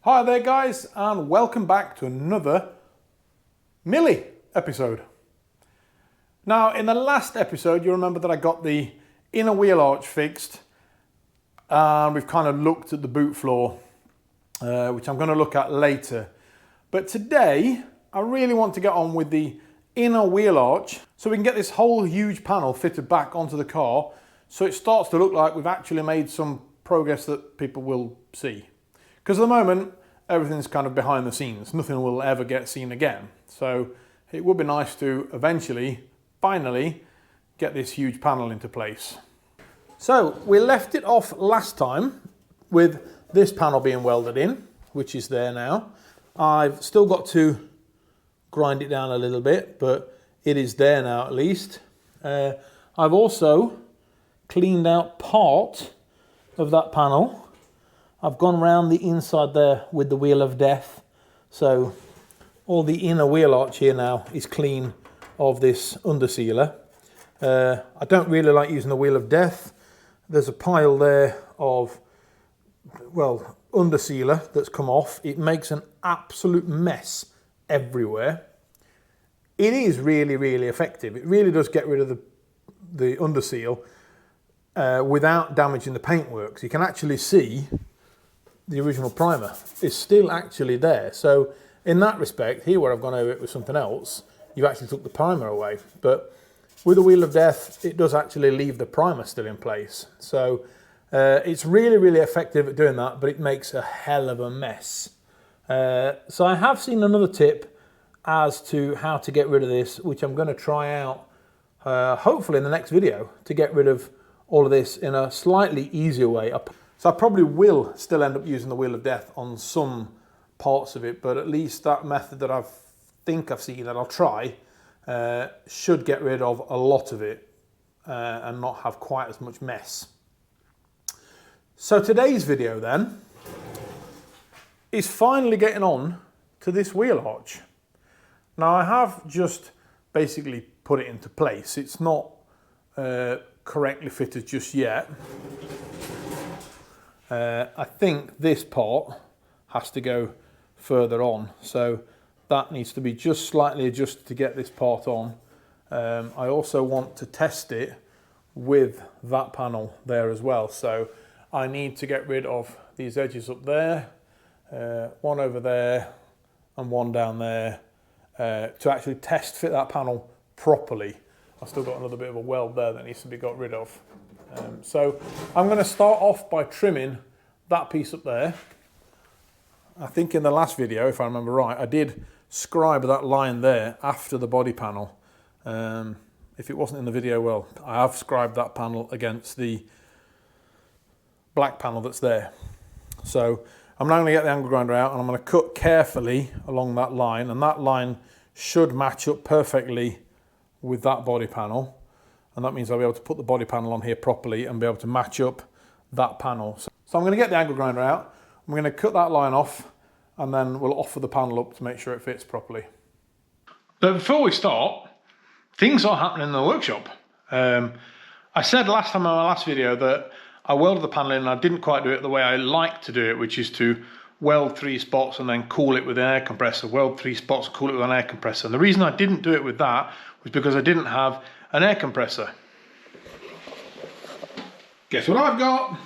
Hi there guys, and welcome back to another Millie episode. Now in the last episode you remember that I got the inner wheel arch fixed and we've kind of looked at the boot floor, which I'm going to look at later. But today I really want to get on with the inner wheel arch so we can get this whole huge panel fitted back onto the car so it starts to look like we've actually made some progress that people will see. Because at the moment, everything's kind of behind the scenes. Nothing will ever get seen again. So it would be nice to eventually, finally, get this huge panel into place. So we left it off last time with this panel being welded in, which is there now. I've still got to grind it down a little bit, but it is there now at least. I've also cleaned out part of that panel. I've gone round the inside there with the wheel of death. So all the inner wheel arch here now is clean of this undersealer. I don't really like using the wheel of death. There's a pile there of, well, undersealer that's come off. It makes an absolute mess everywhere. It is really, really effective. It really does get rid of the underseal without damaging the paintwork. So you can actually see the original primer is still actually there. So in that respect, here where I've gone over it with something else, you've actually took the primer away. But with the wheel of death, it does actually leave the primer still in place. So it's really, really effective at doing that, but it makes a hell of a mess. So I have seen another tip as to how to get rid of this, which I'm going to try out hopefully in the next video to get rid of all of this in a slightly easier way. So I probably will still end up using the wheel of death on some parts of it, but at least that method that I think I've seen that I'll try should get rid of a lot of it and not have quite as much mess. So today's video then is finally getting on to this wheel arch. Now I have just basically put it into place. It's not correctly fitted just yet. I think this part has to go further on, so that needs to be just slightly adjusted to get this part on. I also want to test it with that panel there as well, so I need to get rid of these edges up there, one over there and one down there, to actually test fit that panel properly. I've still got another bit of a weld there that needs to be got rid of. So I'm going to start off by trimming that piece up there. I think in the last video, if I remember right, I did scribe that line there after the body panel. If it wasn't in the video, well, I have scribed that panel against the black panel that's there. So I'm now going to get the angle grinder out and I'm going to cut carefully along that line, and that line should match up perfectly with that body panel, and that means I'll be able to put the body panel on here properly and be able to match up that panel. So I'm going to get the angle grinder out, I'm going to cut that line off, and then we'll offer the panel up to make sure it fits properly. But before we start, things are happening in the workshop. I said last time in my last video that I welded the panel in and I didn't quite do it the way I like to do it, which is to weld 3 spots and then cool it with an air compressor, weld 3 spots, cool it with an air compressor. And the reason I didn't do it with that was because I didn't have an air compressor. Guess what I've got?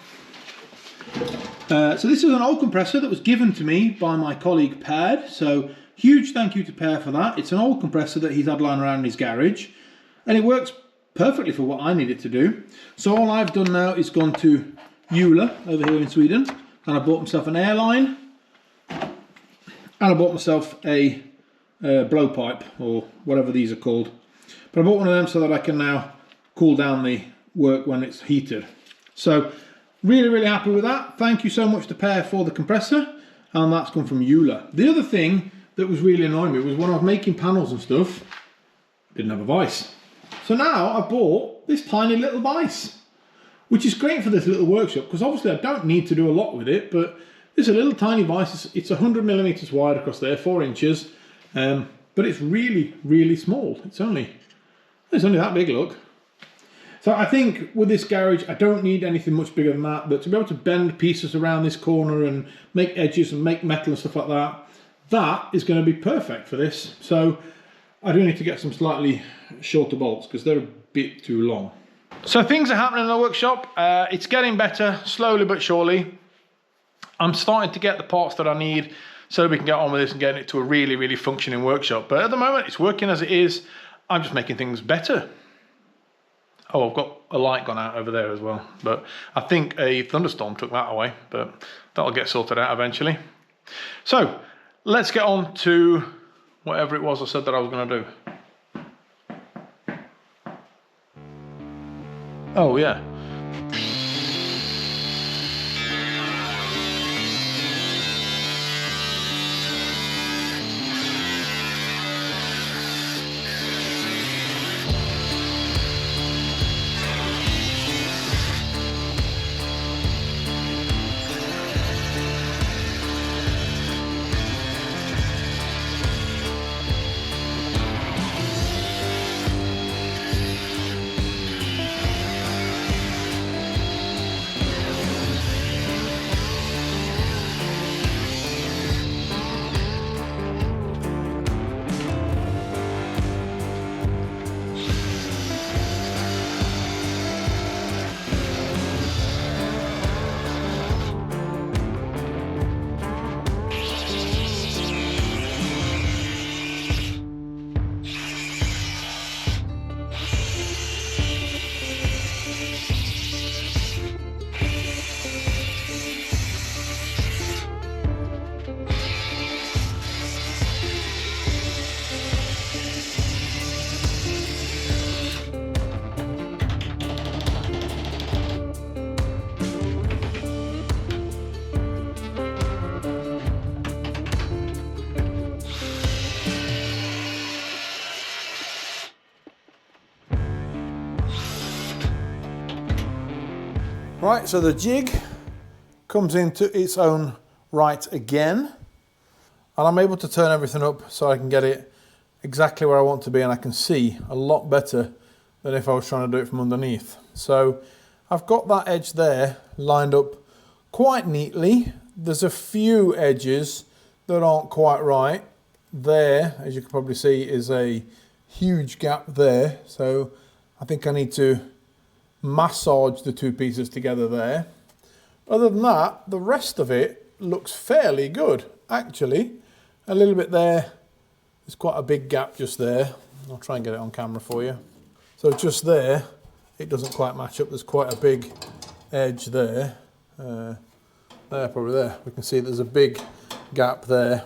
So this is an old compressor that was given to me by my colleague Per. So huge thank you to Per for that. It's an old compressor that he's had lying around in his garage, and it works perfectly for what I need it to do. So all I've done now is gone to Euler over here in Sweden, and I bought myself an airline, and I bought myself a blowpipe, or whatever these are called. But I bought one of them so that I can now cool down the work when it's heated. So really, really happy with that. Thank you so much to Per for the compressor, and that's come from Euler. The other thing that was really annoying me was when I was making panels and stuff, didn't have a vise. So now I've bought this tiny little vise, which is great for this little workshop, because obviously I don't need to do a lot with it, but it's a little tiny vise. It's 100 millimeters wide across there, 4 inches, but it's really, really small. It's only that big, look. So So I think with this garage, I don't need anything much bigger than that, but to be able to bend pieces around this corner and make edges and make metal and stuff like that, that is going to be perfect for this. So I do need to get some slightly shorter bolts because they're a bit too long. So things are happening in the workshop. It's getting better, slowly but surely. I'm starting to get the parts that I need so we can get on with this and get it to a really, really functioning workshop. But at the moment, it's working as it is. I'm just making things better. Oh, I've got a light gone out over there as well. But I think a thunderstorm took that away, but that'll get sorted out eventually. So let's get on to whatever it was I said that I was going to do. Oh, yeah. Right, so the jig comes into its own right again, and I'm able to turn everything up so I can get it exactly where I want to be, and I can see a lot better than if I was trying to do it from underneath. So I've got that edge there lined up quite neatly. There's a few edges that aren't quite right. There, as you can probably see, is a huge gap there, so I think I need to massage the two pieces together there. Other than that, the rest of it looks fairly good, actually. A little bit there, there's quite a big gap just there. I'll try and get it on camera for you. So just there, it doesn't quite match up. There's quite a big edge there. There, probably there. We can see there's a big gap there.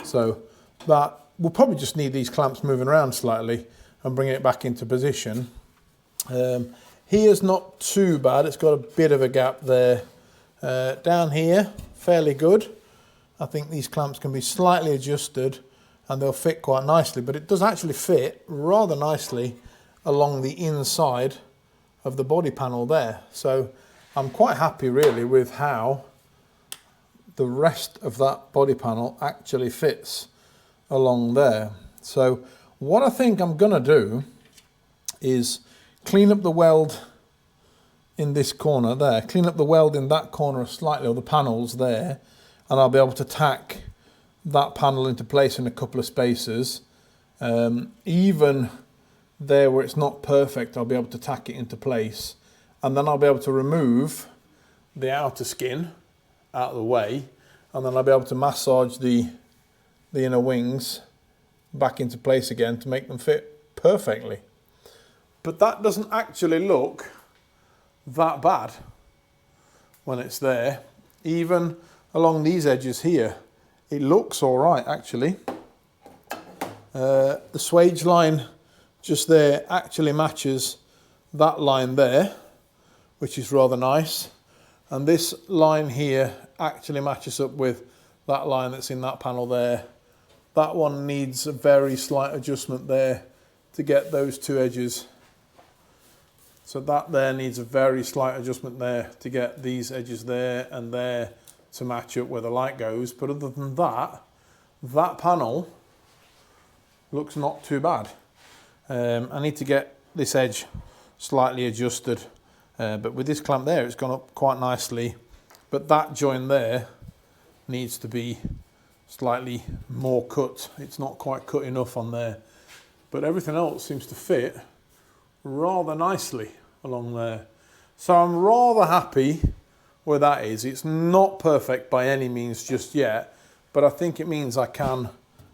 So that, we'll probably just need these clamps moving around slightly and bringing it back into position. Here's not too bad, it's got a bit of a gap there. Down here, fairly good. I think these clamps can be slightly adjusted and they'll fit quite nicely, but it does actually fit rather nicely along the inside of the body panel there. So I'm quite happy really with how the rest of that body panel actually fits along there. So what I think I'm gonna do is clean up the weld in this corner there, clean up the weld in that corner slightly, or the panels there, and I'll be able to tack that panel into place in a couple of spaces. Even there where it's not perfect, I'll be able to tack it into place, and then I'll be able to remove the outer skin out of the way, and then I'll be able to massage the inner wings back into place again to make them fit perfectly. But that doesn't actually look that bad when it's there. Even along these edges here, it looks all right actually. The swage line just there actually matches that line there, which is rather nice. And this line here actually matches up with that line that's in that panel there. That one needs a very slight adjustment there to get those two edges. So that there needs a very slight adjustment there to get these edges there and there to match up where the light goes. But other than that, that panel looks not too bad. I need to get this edge slightly adjusted. But with this clamp there, it's gone up quite nicely. But that joint there needs to be slightly more cut. It's not quite cut enough on there. But everything else seems to fit rather nicely along there. So I'm rather happy where that is. It's not perfect by any means just yet, but I think it means I can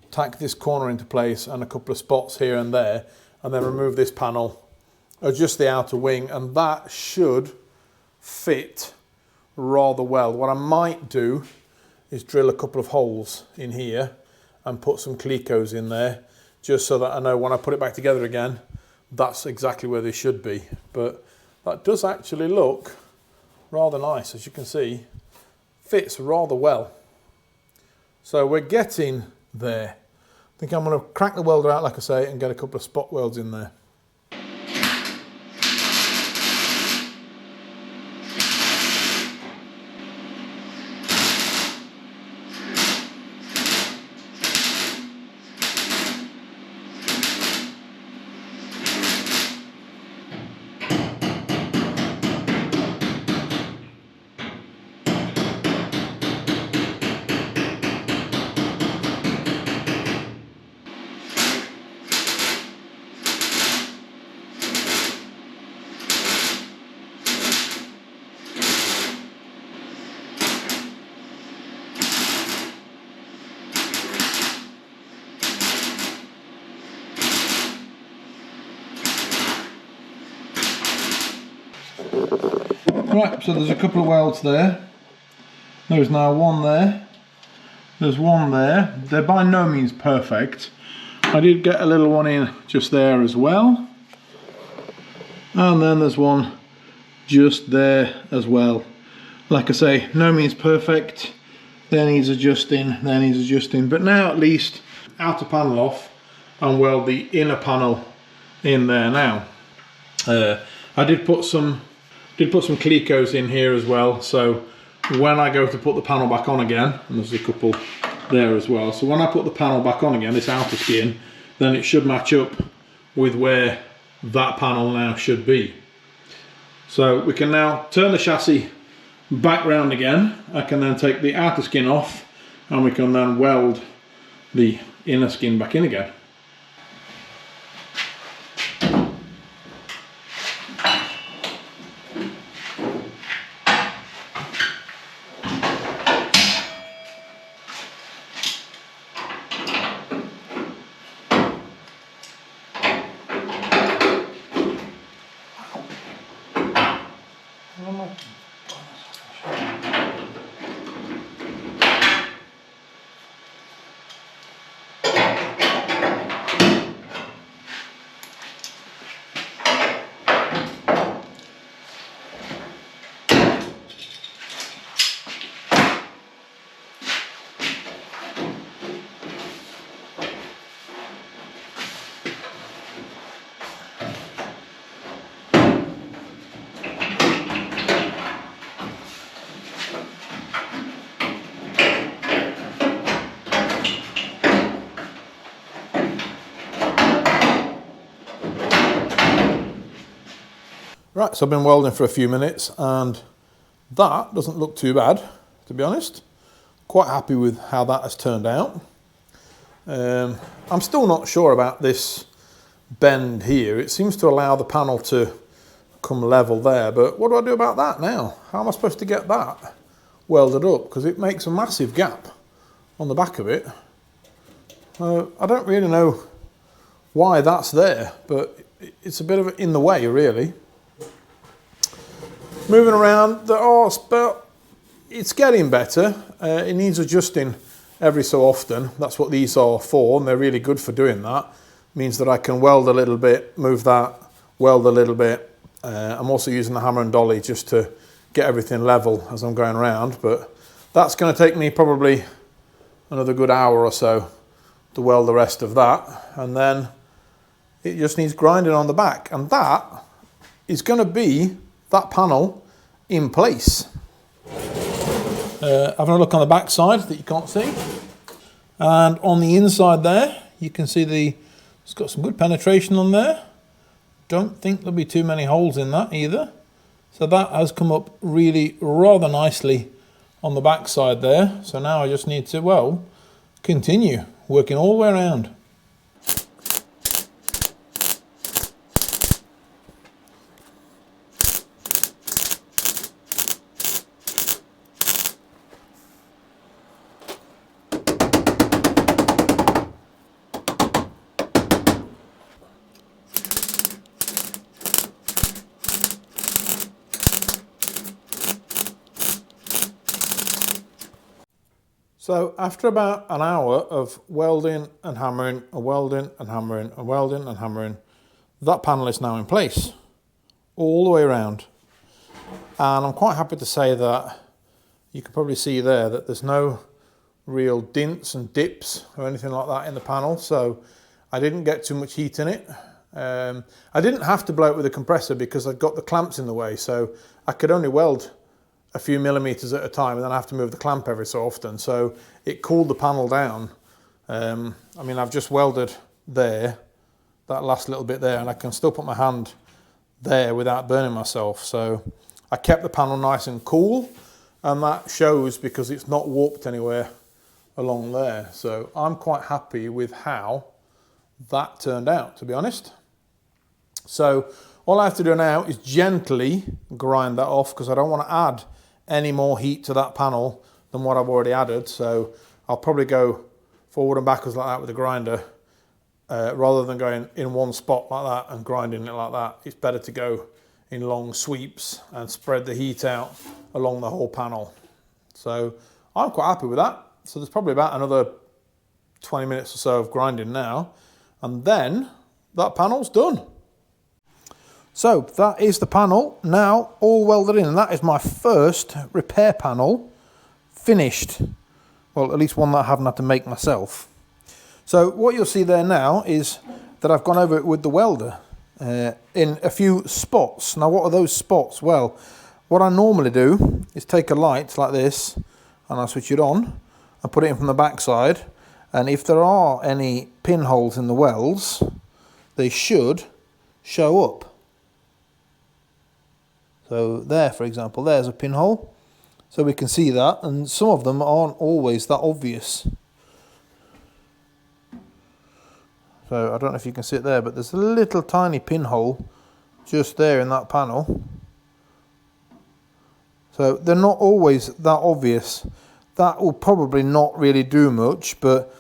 tack this corner into place and a couple of spots here and there, and then remove this panel, adjust the outer wing, and that should fit rather well. What I might do is drill a couple of holes in here and put some clecos in there, just so that I know when I put it back together again, that's exactly where they should be. But that does actually look rather nice, as you can see. Fits rather well. So we're getting there. I think I'm going to crack the welder out, like I say, and get a couple of spot welds in there. Right, so there's a couple of welds there. There's now one there. There's one there. They're by no means perfect. I did get a little one in just there as well. And then there's one just there as well. Like I say, no means perfect. There needs adjusting, there needs adjusting. But now at least outer panel off and weld the inner panel in there now. I did put some clecos in here as well, so when I go to put the panel back on again, and there's a couple there as well, so when I put the panel back on again, this outer skin, then it should match up with where that panel now should be. So we can now turn the chassis back round again. I can then take the outer skin off and we can then weld the inner skin back in again. Right, so I've been welding for a few minutes and that doesn't look too bad, to be honest. Quite happy with how that has turned out. I'm still not sure about this bend here. It seems to allow the panel to come level there, but what do I do about that now? How am I supposed to get that welded up? Because it makes a massive gap on the back of it. I don't really know why that's there, but it's a bit of in the way, really. Moving around the arse, but it's getting better. It needs adjusting every so often. That's what these are for, and they're really good for doing that. Means that I can weld a little bit, move that, weld a little bit. I'm also using the hammer and dolly just to get everything level as I'm going around, but that's going to take me probably another good hour or so to weld the rest of that, and then it just needs grinding on the back, and that is going to be that panel in place. Having a look on the back side that you can't see, and on the inside there you can see it's got some good penetration on there, don't think there'll be too many holes in that either. So that has come up really rather nicely on the back side there. So now I just need to, well, continue working all the way around. So after about an hour of welding and hammering, and welding and hammering, and welding and hammering, that panel is now in place, all the way around. And I'm quite happy to say that you can probably see there that there's no real dints and dips or anything like that in the panel. So I didn't get too much heat in it. I didn't have to blow it with a compressor because I'd got the clamps in the way. So I could only weld a few millimeters at a time, and then I have to move the clamp every so often. So it cooled the panel down. I mean, I've just welded there, that last little bit there, and I can still put my hand there without burning myself. So I kept the panel nice and cool, and that shows because it's not warped anywhere along there. So I'm quite happy with how that turned out, to be honest. So all I have to do now is gently grind that off because I don't want to add any more heat to that panel than what I've already added. So I'll probably go forward and backwards like that with the grinder rather than going in one spot like that and grinding it like that. It's better to go in long sweeps and spread the heat out along the whole panel. So I'm quite happy with that. So there's probably about another 20 minutes or so of grinding now, and then that panel's done. So that is the panel now all welded in, and that is my first repair panel finished. Well, at least one that I haven't had to make myself. So what you'll see there now is that I've gone over it with the welder in a few spots. Now what are those spots? Well, what I normally do is take a light like this and I switch it on and put it in from the back side, and if there are any pinholes in the welds, they should show up. So there, for example, there's a pinhole. So we can see that, and some of them aren't always that obvious. So I don't know if you can see it there, but there's a little tiny pinhole just there in that panel. So they're not always that obvious. That will probably not really do much, but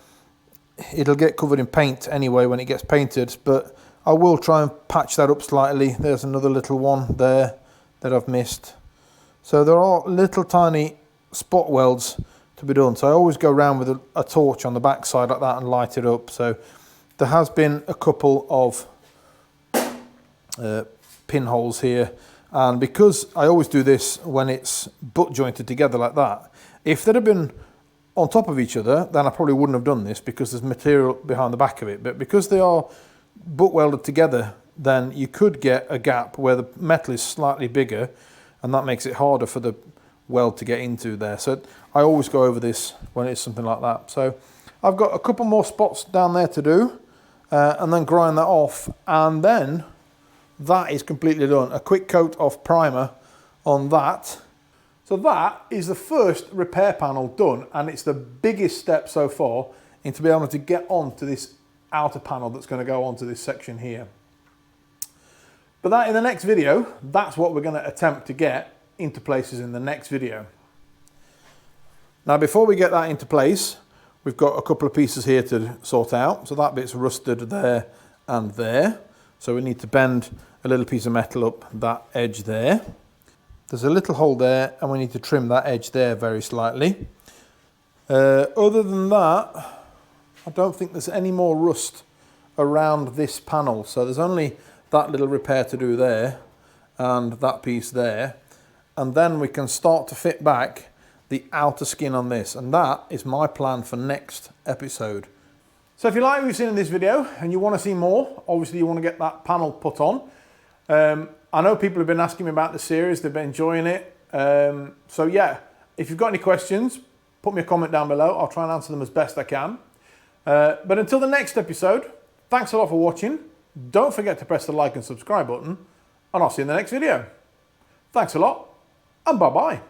it'll get covered in paint anyway when it gets painted. But I will try and patch that up slightly. There's another little one there that I've missed. So there are little tiny spot welds to be done. So I always go around with a torch on the back side like that and light it up. So there has been a couple of pinholes here, and because I always do this when it's butt jointed together like that, if they'd have been on top of each other, then I probably wouldn't have done this because there's material behind the back of it. But because they are butt welded together, then you could get a gap where the metal is slightly bigger, and that makes it harder for the weld to get into there. So I always go over this when it's something like that. So I've got a couple more spots down there to do, and then grind that off, and then that is completely done. A quick coat of primer on that. So that is the first repair panel done, and it's the biggest step so far into being able to get onto this outer panel that's going to go onto this section here. But that in the next video, that's what we're going to attempt to get into places in the next video. Now before we get that into place, we've got a couple of pieces here to sort out. So that bit's rusted there and there. So we need to bend a little piece of metal up that edge there. There's a little hole there, and we need to trim that edge there very slightly. Other than that, I don't think there's any more rust around this panel. So there's only that little repair to do there and that piece there. And then we can start to fit back the outer skin on this. And that is my plan for next episode. So if you like what you've seen in this video and you want to see more, obviously you want to get that panel put on. I know people have been asking me about the series, they've been enjoying it. So yeah, if you've got any questions, put me a comment down below. I'll try and answer them as best I can. But until the next episode, thanks a lot for watching, Don't forget to press the like and subscribe button, and I'll see you in the next video. Thanks a lot, and bye-bye.